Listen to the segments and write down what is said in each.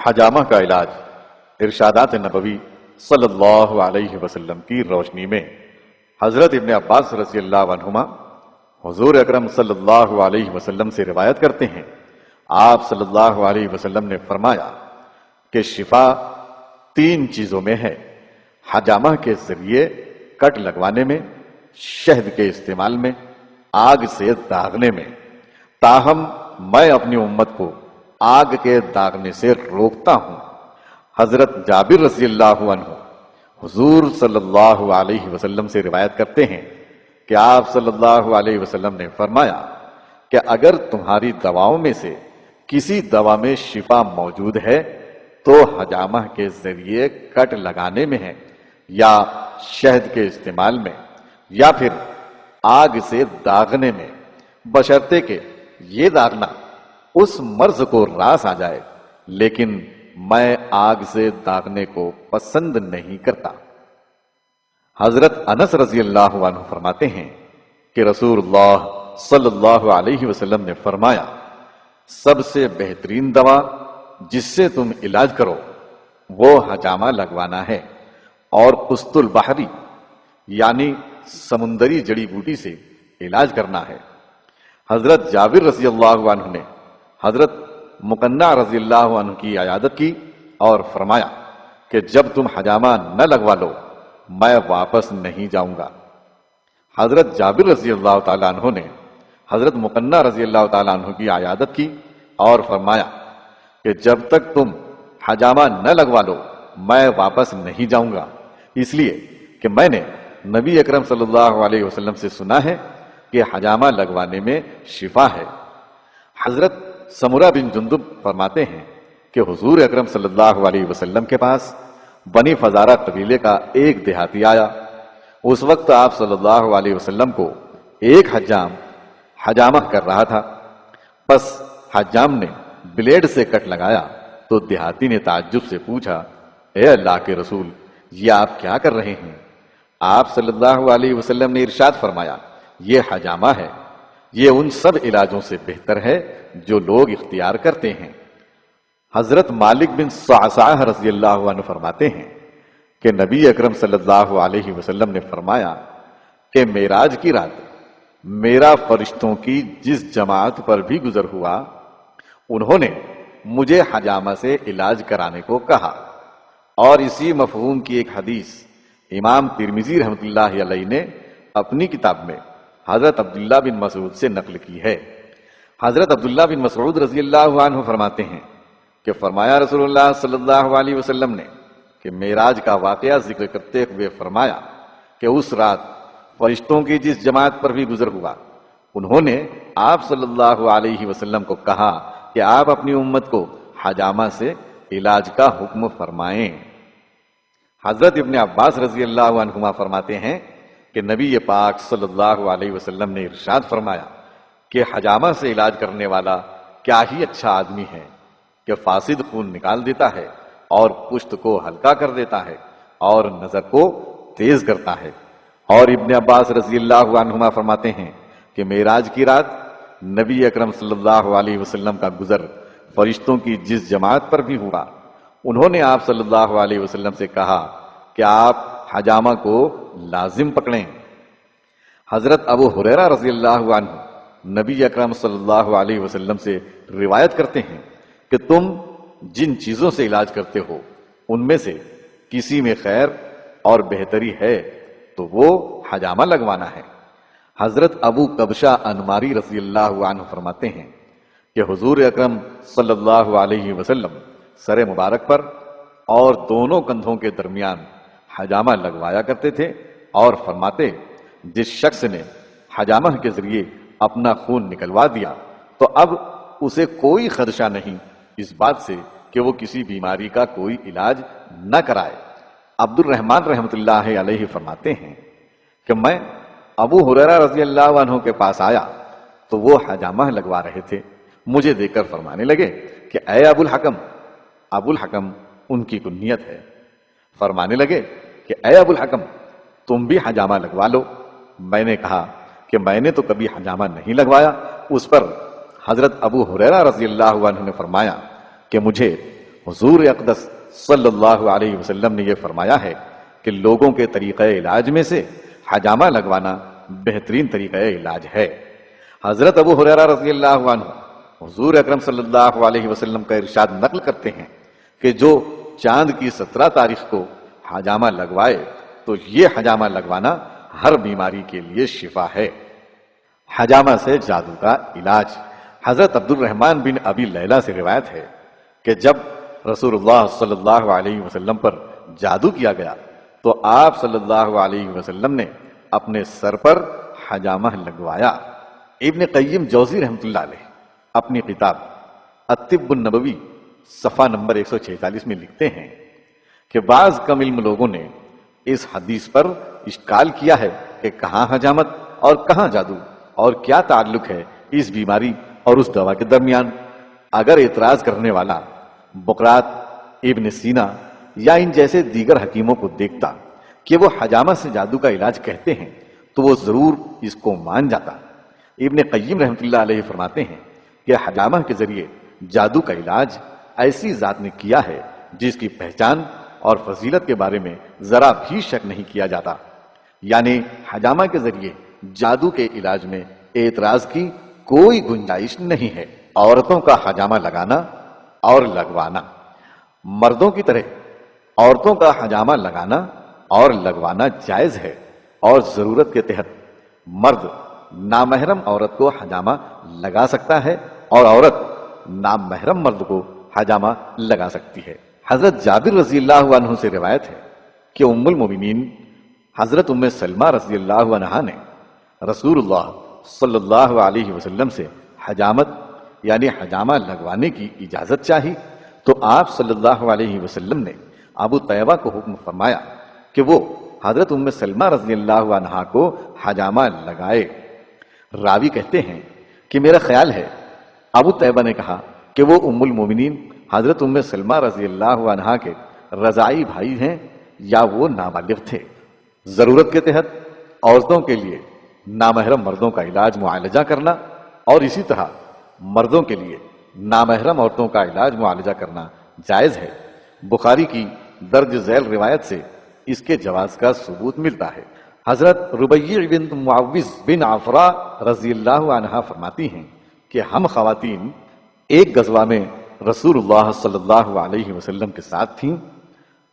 حجامہ کا علاج ارشادات نبوی صلی اللہ علیہ وسلم کی روشنی میں حضرت ابن عباس رضی اللہ عنہما حضور اکرم صلی اللہ علیہ وسلم سے روایت کرتے ہیں، آپ صلی اللہ علیہ وسلم نے فرمایا کہ شفا 3 چیزوں میں ہے: حجامہ کے ذریعے کٹ لگوانے میں، شہد کے استعمال میں، آگ سے داغنے میں۔ تاہم میں اپنی امت کو آگ کے داغنے سے روکتا ہوں۔ حضرت جابر رضی اللہ عنہ حضور صلی اللہ علیہ وسلم سے روایت کرتے ہیں کہ آپ صلی اللہ علیہ وسلم نے فرمایا کہ اگر تمہاری دواؤں میں سے کسی دوا میں شفا موجود ہے تو حجامہ کے ذریعے کٹ لگانے میں ہے، یا شہد کے استعمال میں، یا پھر آگ سے داغنے میں، بشرطے کہ یہ داغنا اس مرض کو راس آ جائے، لیکن میں آگ سے داغنے کو پسند نہیں کرتا۔ حضرت انس رضی اللہ عنہ فرماتے ہیں کہ رسول اللہ صلی اللہ علیہ وسلم نے فرمایا، سب سے بہترین دوا جس سے تم علاج کرو وہ حجامہ لگوانا ہے، اور قسط البحری یعنی سمندری جڑی بوٹی سے علاج کرنا ہے۔ حضرت جابر رضی اللہ عنہ نے حضرت مقنع رضی اللہ عنہ کی عیادت کی اور فرمایا کہ جب تم حجامہ نہ لگوا لو میں واپس نہیں جاؤں گا۔ حضرت جابر رضی اللہ تعالیٰ عنہ نے حضرت مقنع رضی اللہ تعالیٰ عنہ کی عیادت کی اور فرمایا کہ جب تک تم حجامہ نہ لگوا لو میں واپس نہیں جاؤں گا، اس لیے کہ میں نے نبی اکرم صلی اللہ علیہ وسلم سے سنا ہے کہ حجامہ لگوانے میں شفا ہے۔ حضرت سمرہ بن جندب فرماتے ہیں کہ حضور اکرم صلی اللہ علیہ وسلم کے پاس بنی فزارہ قبیلے کا ایک دیہاتی آیا۔ اس وقت آپ صلی اللہ علیہ وسلم کو ایک حجام حجامہ کر رہا تھا، پس حجام نے بلیڈ سے کٹ لگایا تو دیہاتی نے تعجب سے پوچھا، اے اللہ کے رسول، یہ آپ کیا کر رہے ہیں؟ آپ صلی اللہ علیہ وسلم نے ارشاد فرمایا، یہ حجامہ ہے، یہ ان سب علاجوں سے بہتر ہے جو لوگ اختیار کرتے ہیں۔ حضرت مالک بن صعصعہ رضی اللہ عنہ فرماتے ہیں کہ نبی اکرم صلی اللہ علیہ وسلم نے فرمایا کہ معراج کی رات میرا فرشتوں کی جس جماعت پر بھی گزر ہوا انہوں نے مجھے حجامہ سے علاج کرانے کو کہا، اور اسی مفہوم کی ایک حدیث امام ترمذی رحمۃ اللہ علیہ نے اپنی کتاب میں حضرت عبداللہ بن مسعود سے نقل کی ہے۔ حضرت عبداللہ بن مسعود رضی اللہ عنہ فرماتے ہیں کہ فرمایا رسول اللہ صلی اللہ علیہ وسلم نے کہ معراج کا واقعہ ذکر کرتے ہوئے فرمایا کہ اس رات فرشتوں کی جس جماعت پر بھی گزر ہوا انہوں نے آپ صلی اللہ علیہ وسلم کو کہا کہ آپ اپنی امت کو حجامہ سے علاج کا حکم فرمائیں۔ حضرت ابن عباس رضی اللہ عنہما فرماتے ہیں کہ نبی پاک صلی اللہ علیہ وسلم نے ارشاد فرمایا کہ حجامہ سے علاج کرنے والا کیا ہی اچھا آدمی ہے کہ فاسد خون نکال دیتا ہے اور پشت کو ہلکا کر دیتا ہے اور نظر کو تیز کرتا ہے۔ اور ابن عباس رضی اللہ عنہما فرماتے ہیں کہ معراج کی رات نبی اکرم صلی اللہ علیہ وسلم کا گزر فرشتوں کی جس جماعت پر بھی ہوا انہوں نے آپ صلی اللہ علیہ وسلم سے کہا کہ آپ حجامہ کو لازم پکڑیں۔ حضرت ابو ہریرہ رضی اللہ عنہ نبی اکرم صلی اللہ علیہ وسلم سے روایت کرتے ہیں کہ تم جن چیزوں سے علاج کرتے ہو ان میں سے کسی میں خیر اور بہتری ہے تو وہ حجامہ لگوانا ہے۔ حضرت ابو قبشہ انماری رضی اللہ عنہ فرماتے ہیں کہ حضور اکرم صلی اللہ علیہ وسلم سر مبارک پر اور دونوں کندھوں کے درمیان حجامہ لگوایا کرتے تھے اور فرماتے، جس شخص نے حجامہ کے ذریعے اپنا خون نکلوا دیا تو اب اسے کوئی خدشہ نہیں اس بات سے کہ وہ کسی بیماری کا کوئی علاج نہ کرائے۔ عبد الرحمن رحمۃ اللہ علیہ فرماتے ہیں کہ میں ابو ہریرہ رضی اللہ عنہ کے پاس آیا تو وہ حجامہ لگوا رہے تھے، مجھے دیکھ کر فرمانے لگے کہ اے ابو الحکم، ابو الحکم ان کی کنیت ہے، فرمانے لگے کہ اے ابو الحکم تم بھی حجامہ لگوا لو۔ میں نے کہا کہ میں نے تو کبھی حجامہ نہیں لگوایا۔ اس پر حضرت ابو ہریرہ رضی اللہ عنہ نے فرمایا کہ مجھے حضور اقدس صلی اللہ علیہ وسلم نے یہ فرمایا ہے کہ لوگوں کے طریقہ علاج میں سے حجامہ لگوانا بہترین طریقہ علاج ہے۔ حضرت ابو ہریرہ رضی اللہ عنہ حضور اکرم صلی اللہ علیہ وسلم کا ارشاد نقل کرتے ہیں کہ جو چاند کی 17 تاریخ کو حجامہ لگوائے تو یہ حجامہ لگوانا ہر بیماری کے لیے شفا ہے۔ حجامہ سے جادو کا علاج۔ حضرت عبد الرحمن بن ابی لیلہ سے روایت ہے کہ جب رسول اللہ صلی اللہ علیہ وسلم پر جادو کیا گیا تو آپ صلی اللہ علیہ وسلم نے اپنے سر پر حجامہ لگوایا۔ ابن قیم جوزی رحمۃ اللہ علیہ اپنی کتاب الطب النبوی صفحہ نمبر 146 میں لکھتے ہیں کہ بعض کم علم لوگوں نے اس حدیث پر اشکال کیا ہے کہ کہاں حجامت اور کہاں جادو اور کیا تعلق ہے اس بیماری اور اس دوا کے درمیان۔ اگر اعتراض کرنے والا بقرات، ابن سینا یا ان جیسے دیگر حکیموں کو دیکھتا کہ وہ حجامہ سے جادو کا علاج کہتے ہیں تو وہ ضرور اس کو مان جاتا۔ ابن قیم رحمۃ اللہ علیہ فرماتے ہیں کہ حجامہ کے ذریعے جادو کا علاج ایسی ذات نے کیا ہے جس کی پہچان اور فضیلت کے بارے میں ذرا بھی شک نہیں کیا جاتا، یعنی حجامہ کے ذریعے جادو کے علاج میں اعتراض کی کوئی گنجائش نہیں ہے۔ عورتوں کا حجامہ لگانا اور لگوانا۔ مردوں کی طرح عورتوں کا حجامہ لگانا اور لگوانا جائز ہے، اور ضرورت کے تحت مرد نامحرم عورت کو حجامہ لگا سکتا ہے اور عورت نامحرم مرد کو حجامہ لگا سکتی ہے۔ حضرت جابر رضی اللہ عنہ سے روایت ہے کہ ام المومنین حضرت ام سلمہ رضی اللہ عنہا نے رسول اللہ صلی اللہ علیہ وسلم سے حجامت یعنی حجامہ لگوانے کی اجازت چاہی تو آپ صلی اللہ علیہ وسلم نے ابو طیبہ کو حکم فرمایا کہ وہ حضرت ام سلمہ رضی اللہ عنہا کو حجامہ لگائے۔ راوی کہتے ہیں کہ میرا خیال ہے ابو طیبہ نے کہا کہ وہ ام المومنین حضرت ام سلمہ رضی اللہ عنہا کے رضاعی بھائی ہیں یا وہ نابالغ تھے۔ ضرورت کے تحت عورتوں کے لیے نامحرم مردوں کا علاج معالجہ کرنا اور اسی طرح مردوں کے لیے نامحرم عورتوں کا علاج معالجہ کرنا جائز ہے۔ بخاری کی درج ذیل روایت سے اس کے جواز کا ثبوت ملتا ہے۔ حضرت ربیع بنت معوذ بن عفراء رضی اللہ عنہا فرماتی ہیں کہ ہم خواتین ایک غزوہ میں رسول اللہ صلی اللہ علیہ وسلم کے ساتھ تھیں،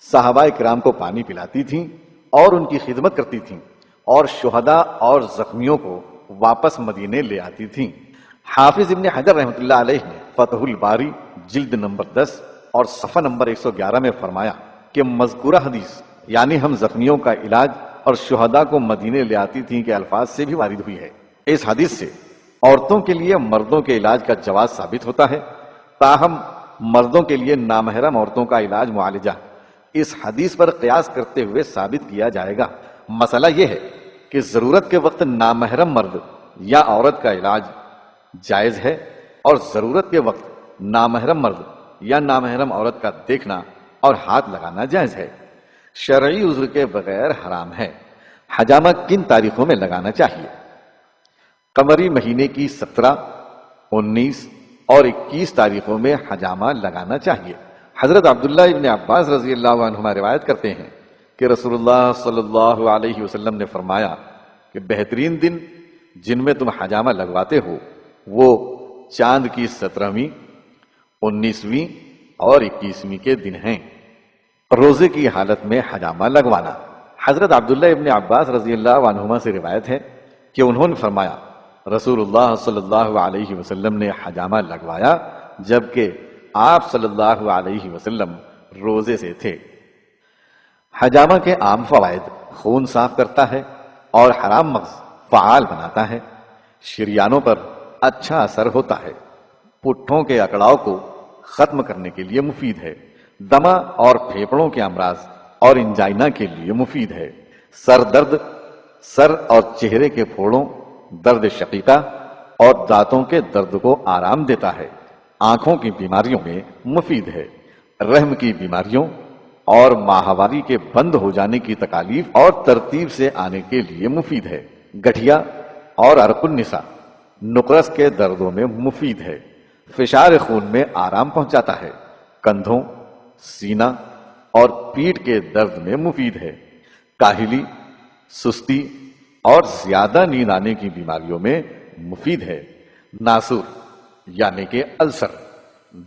صحابہ کرام کو پانی پلاتی تھیں اور ان کی خدمت کرتی تھیں اور شہداء اور زخمیوں کو واپس مدینے لے آتی تھیں۔ حافظ ابن حجر رحمۃ اللہ علیہ نے فتح الباری جلد نمبر 10 اور صفحہ نمبر 111 میں فرمایا کہ مذکورہ حدیث یعنی ہم زخمیوں کا علاج اور شہداء کو مدینے لے آتی تھیں کے الفاظ سے بھی وارد ہوئی ہے۔ اس حدیث سے عورتوں کے لیے مردوں کے علاج کا جواز ثابت ہوتا ہے، تاہم مردوں کے لیے نامحرم عورتوں کا علاج معالجہ اس حدیث پر قیاس کرتے ہوئے ثابت کیا جائے گا۔ مسئلہ یہ ہے کہ ضرورت کے وقت نامحرم مرد یا عورت کا علاج جائز ہے اور ضرورت کے وقت نامحرم مرد یا نامحرم عورت کا دیکھنا اور ہاتھ لگانا جائز ہے، شرعی عذر کے بغیر حرام ہے۔ حجامہ کن تاریخوں میں لگانا چاہیے؟ قمری مہینے کی 17، 19 اور 21 تاریخوں میں حجامہ لگانا چاہیے۔ حضرت عبداللہ ابن عباس رضی اللہ عنہما روایت کرتے ہیں کہ رسول اللہ صلی اللہ علیہ وسلم نے فرمایا کہ بہترین دن جن میں تم حجامہ لگواتے ہو وہ چاند کی 17ویں، 19ویں اور 21ویں کے دن ہیں۔ روزے کی حالت میں حجامہ لگوانا۔ حضرت عبداللہ ابن عباس رضی اللہ عنہما سے روایت ہے کہ انہوں نے فرمایا رسول اللہ صلی اللہ علیہ وسلم نے حجامہ لگوایا جبکہ آپ صلی اللہ علیہ وسلم روزے سے تھے۔ حجامہ کے عام فوائد: خون صاف کرتا ہے اور حرام مغز فعال بناتا ہے، شریانوں پر اچھا اثر ہوتا ہے، پٹھوں کے اکڑاؤ کو ختم کرنے کے لیے مفید ہے، دمہ اور پھیپڑوں کے امراض اور انجائنا کے لیے مفید ہے، سر درد، سر اور چہرے کے پھوڑوں، درد شقیقہ اور دانتوں کے درد کو آرام دیتا ہے، آنکھوں کی بیماریوں میں مفید ہے، رحم کی بیماریوں اور ماہواری کے بند ہو جانے کی تکالیف اور ترتیب سے آنے کے لیے مفید ہے، گٹھیا اور عرق النساء نقرس کے دردوں میں مفید ہے، فشار خون میں آرام پہنچاتا ہے، کندھوں سینہ اور پیٹھ کے درد میں مفید ہے، کاہلی، سستی اور زیادہ نیند آنے کی بیماریوں میں مفید ہے، ناسور یعنی کہ السر،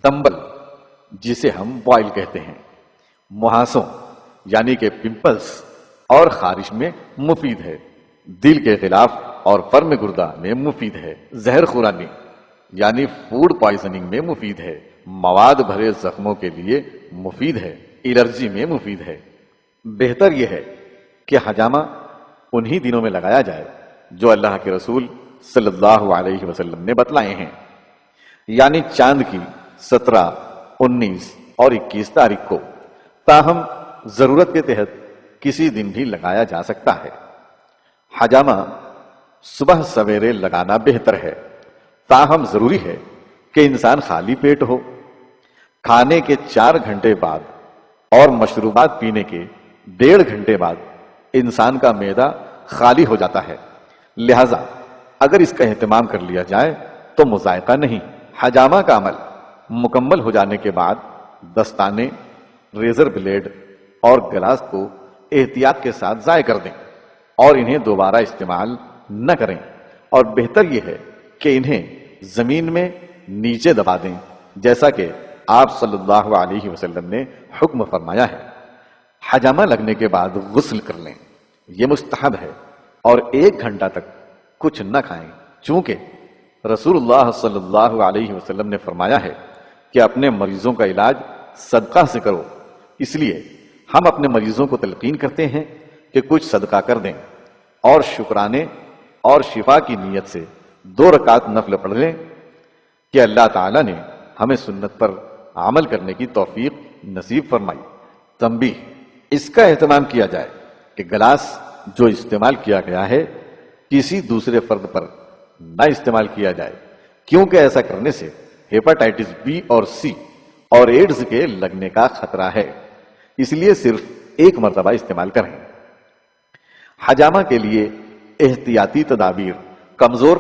دمبل جسے ہم بوائل کہتے ہیں، مہاسوں یعنی کہ پمپلز اور خارش میں مفید ہے، دل کے خلاف اور فرم گردہ میں مفید ہے، زہر خورانی یعنی فوڈ پوائزننگ میں مفید ہے، مواد بھرے زخموں کے لیے مفید ہے، الرجی میں مفید ہے۔ بہتر یہ ہے کہ حجامہ انہی دنوں میں لگایا جائے جو اللہ کے رسول صلی اللہ علیہ وسلم نے بتلائے ہیں، یعنی چاند کی 17، 19 اور 21 تاریخ کو، تاہم ضرورت کے تحت کسی دن بھی لگایا جا سکتا ہے۔ حجامہ صبح سویرے لگانا بہتر ہے، تاہم ضروری ہے کہ انسان خالی پیٹ ہو، کھانے کے 4 گھنٹے بعد اور مشروبات پینے کے 1.5 گھنٹے بعد انسان کا معدہ خالی ہو جاتا ہے، لہذا اگر اس کا اہتمام کر لیا جائے تو مذائقہ نہیں۔ حجامہ کا عمل مکمل ہو جانے کے بعد دستانے، ریزر بلیڈ اور گلاس کو احتیاط کے ساتھ ضائع کر دیں اور انہیں دوبارہ استعمال نہ کریں، اور بہتر یہ ہے کہ انہیں زمین میں نیچے دبا دیں جیسا کہ آپ صلی اللہ علیہ وسلم نے حکم فرمایا ہے۔ حجامہ لگنے کے بعد غسل کر لیں، یہ مستحب ہے، اور 1 گھنٹہ تک کچھ نہ کھائیں، چونکہ رسول اللہ صلی اللہ علیہ وسلم نے فرمایا ہے کہ اپنے مریضوں کا علاج صدقہ سے کرو، اس لیے ہم اپنے مریضوں کو تلقین کرتے ہیں کہ کچھ صدقہ کر دیں اور شکرانے اور شفا کی نیت سے 2 رکعت نفل پڑھ لیں کہ اللہ تعالیٰ نے ہمیں سنت پر عمل کرنے کی توفیق نصیب فرمائی۔ تنبیہ، اس کا اہتمام کیا جائے کہ گلاس جو استعمال کیا گیا ہے کسی دوسرے فرد پر نہ استعمال کیا جائے، کیونکہ ایسا کرنے سے ہیپاٹائٹس بی اور سی اور ایڈز کے لگنے کا خطرہ ہے، اس لیے صرف 1 مرتبہ استعمال کریں۔ حجامہ کے لیے احتیاطی تدابیر: کمزور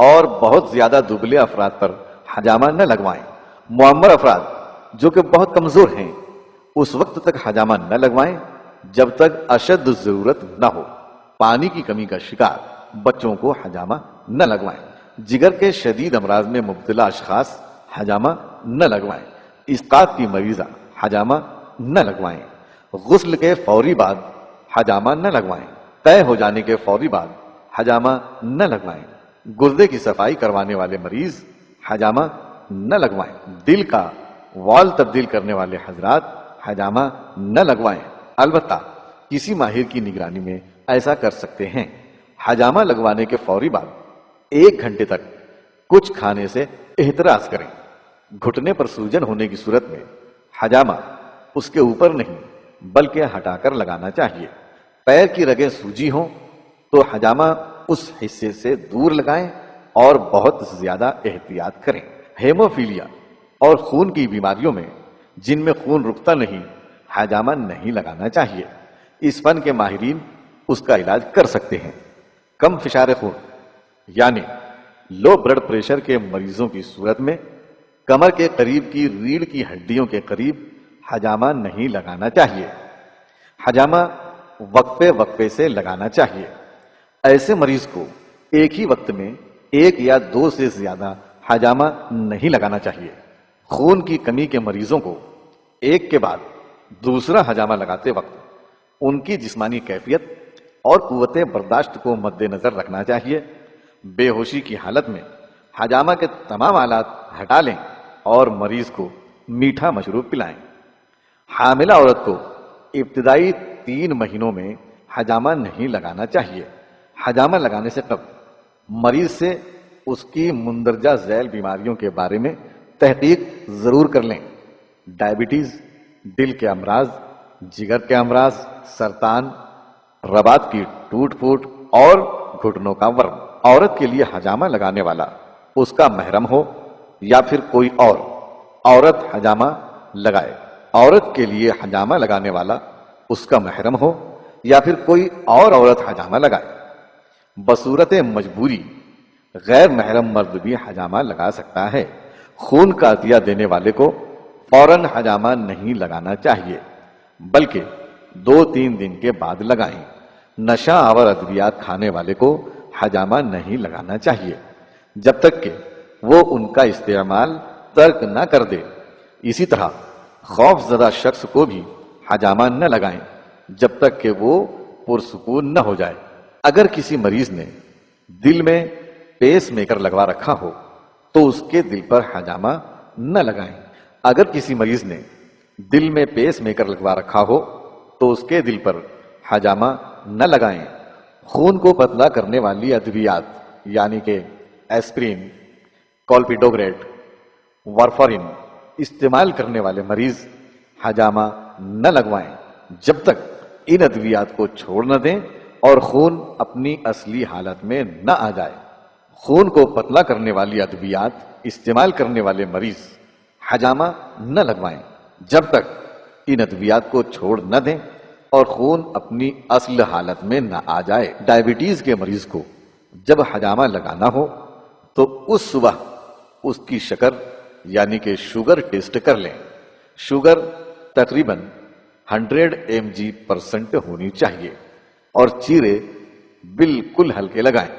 اور بہت زیادہ دبلے افراد پر حجامہ نہ لگوائیں۔ معمر افراد جو کہ بہت کمزور ہیں اس وقت تک حجامہ نہ لگوائیں جب تک اشد ضرورت نہ ہو۔ پانی کی کمی کا شکار بچوں کو حجامہ نہ لگوائیں۔ جگر کے شدید امراض میں مبتلا اشخاص حجامہ نہ لگوائیں۔ اسقاط کی مریضہ حجامہ نہ لگوائیں۔ غسل کے فوری بعد حجامہ نہ لگوائیں۔ طے ہو جانے کے فوری بعد حجامہ نہ لگوائیں۔ گردے کی صفائی کروانے والے مریض حجامہ نہ لگوائیں۔ دل کا وال تبدیل کرنے والے حضرات حجامہ نہ لگوائیں، البتہ کسی ماہر کی نگرانی میں ایسا کر سکتے ہیں۔ حجامہ لگوانے کے فوری بعد 1 گھنٹے تک کچھ کھانے سے احتراز کریں۔ گھٹنے پر سوجن ہونے کی صورت میں حجامہ اس کے اوپر نہیں بلکہ ہٹا کر لگانا چاہیے۔ پیر کی رگیں سوجی ہوں تو حجامہ اس حصے سے دور لگائیں اور بہت زیادہ احتیاط کریں۔ ہیموفیلیا اور خون کی بیماریوں میں جن میں خون رکتا نہیں حجامہ نہیں لگانا چاہیے۔ اس فن کے ماہرین اس کا علاج کر سکتے ہیں۔ کم فشار خون یعنی لو بلڈ پریشر کے مریضوں کی صورت میں کمر کے قریب کی ریڑھ کی ہڈیوں کے قریب حجامہ نہیں لگانا چاہیے۔ حجامہ وقفے وقفے سے لگانا چاہیے۔ ایسے مریض کو ایک ہی وقت میں 1 یا 2 سے زیادہ حجامہ نہیں لگانا چاہیے۔ خون کی کمی کے مریضوں کو ایک کے بعد دوسرا حجامہ لگاتے وقت ان کی جسمانی کیفیت اور قوت برداشت کو مد نظر رکھنا چاہیے۔ بے ہوشی کی حالت میں حجامہ کے تمام آلات ہٹا لیں اور مریض کو میٹھا مشروب پلائیں۔ حاملہ عورت کو ابتدائی 3 مہینوں میں حجامہ نہیں لگانا چاہیے۔ حجامہ لگانے سے قبل مریض سے اس کی مندرجہ ذیل بیماریوں کے بارے میں تحقیق ضرور کر لیں۔ ڈائبٹیز، دل کے امراض، جگر کے امراض، سرطان، رباط کی ٹوٹ پھوٹ اور گھٹنوں کا ورم۔ عورت کے لیے حجامہ لگانے والا اس کا محرم ہو یا پھر کوئی اور عورت حجامہ لگائے۔ عورت کے لیے حجامہ لگانے والا اس کا محرم ہو یا پھر کوئی اور عورت حجامہ لگائے۔ بصورت مجبوری غیر محرم مرد بھی حجامہ لگا سکتا ہے۔ خون کا عطیہ دینے والے کو فوراً حجامہ نہیں لگانا چاہیے، بلکہ 2-3 دن کے بعد لگائیں۔ نشہ آور ادویات کھانے والے کو حجامہ نہیں لگانا چاہیے جب تک کہ وہ ان کا استعمال ترک نہ کر دے۔ اسی طرح خوف زدہ شخص کو بھی حجامہ نہ لگائیں جب تک کہ وہ پرسکون نہ ہو جائے۔ اگر کسی مریض نے دل میں پیس میکر لگوا رکھا ہو تو اس کے دل پر حجامہ نہ لگائیں۔ اگر کسی مریض نے دل میں پیس میکر لگوا رکھا ہو تو اس کے دل پر حجامہ نہ لگائیں۔ خون کو پتلا کرنے والی ادویات یعنی کہ ایسپرین، کولپیڈوگریٹ، وارفارین استعمال کرنے والے مریض حجامہ نہ لگوائیں جب تک ان ادویات کو چھوڑ نہ دیں اور خون اپنی اصلی حالت میں نہ آ جائے۔ خون کو پتلا کرنے والی ادویات استعمال کرنے والے مریض حجامہ نہ لگوائیں جب تک ان ادویات کو چھوڑ نہ دیں اور خون اپنی اصل حالت میں نہ آ جائے۔ ڈائبٹیز کے مریض کو جب حجامہ لگانا ہو تو اس صبح اس کی شکر یعنی کہ شوگر ٹیسٹ کر لیں۔ شوگر تقریباً 100 mg% ہونی چاہیے اور چیرے بالکل ہلکے لگائیں۔